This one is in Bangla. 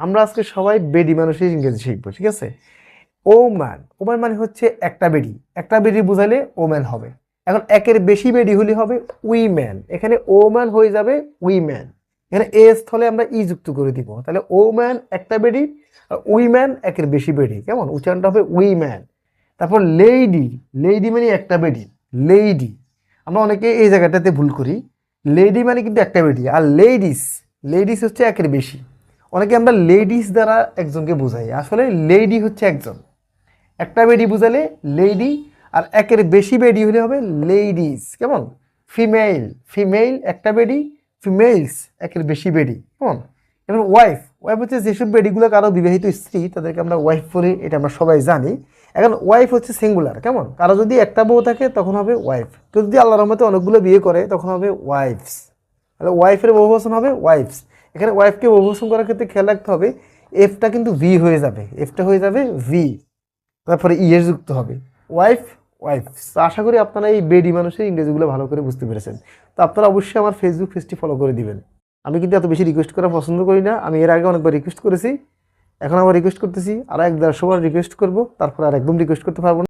আমরা আজকে সবাই বেডি মানুষের ইংরেজি শিখবো, ঠিক আছে? ওম্যান, ওম্যান মানে হচ্ছে একটা বেডি, একটা বেডি বুঝাইলে ওম্যান হবে। এখন একের বেশি বেডি হলে হবে উইম্যান। এখানে ওম্যান হয়ে যাবে উইম্যান। এখানে এ স্থলে আমরা ই যুক্ত করে দিব, তাহলে ওম্যান একটা বেডি আর উইম্যান একের বেশি বেডি। কেমন উচ্চারণটা হবে উইম্যান। তারপর লেডি, লেডি মানে একটা বেডি, লেডি। আমরা অনেকে এই জায়গাটাতে ভুল করি, লেডি মানে কিন্তু একটা বেডি, আর লেডিস, লেডিস হচ্ছে একের বেশি। অনেকে আমরা লেডিস দ্বারা একজনকে বোঝাই, আসলে লেডি হচ্ছে একজন। একটা বেডি বুঝালে লেডি, আর একের বেশি বেডি হলে হবে লেডিস। কেমন? ফিমেল, ফিমেল একটা বেডি, ফিমেলস একের বেশি বেডি। কেমন? এবং ওয়াইফ, ওয়াইফ হচ্ছে যেসব বেডিগুলো কারো বিবাহিত স্ত্রী তাদেরকে আমরা ওয়াইফ বলি, এটা আমরা সবাই জানি। এখন ওয়াইফ হচ্ছে সিঙ্গুলার। কেমন? কারো যদি একটা বউ থাকে তখন হবে ওয়াইফ, কেউ যদি আল্লাহর রহমতে অনেকগুলো বিয়ে করে তখন হবে ওয়াইফস। তাহলে ওয়াইফের বহুবচন হবে ওয়াইফস। এখানে ওয়াইফকে বহুবচন করার ক্ষেত্রে খেয়াল রাখতে হবে এফটা কিন্তু ভি হয়ে যাবে, এফটা হয়ে যাবে ভি, তারপরে ইয়ের যুক্ত হবে ওয়াইফ, ওয়াইফ। তো আশা করি আপনারা এই বেডি মানুষের ইংরেজিগুলো ভালো করে বুঝতে পেরেছেন। তো আপনারা অবশ্যই আমার ফেসবুক পেজটি ফলো করে দিবেন। আমি কিন্তু এত বেশি রিকোয়েস্ট করা পছন্দ করি না, আমি এর আগে অনেকবার রিকোয়েস্ট করেছি, এখন আবার রিকোয়েস্ট করতেছি, আর 1-150 বার রিকোয়েস্ট করবো, তারপর আর একদম রিকোয়েস্ট করতে পারবো না।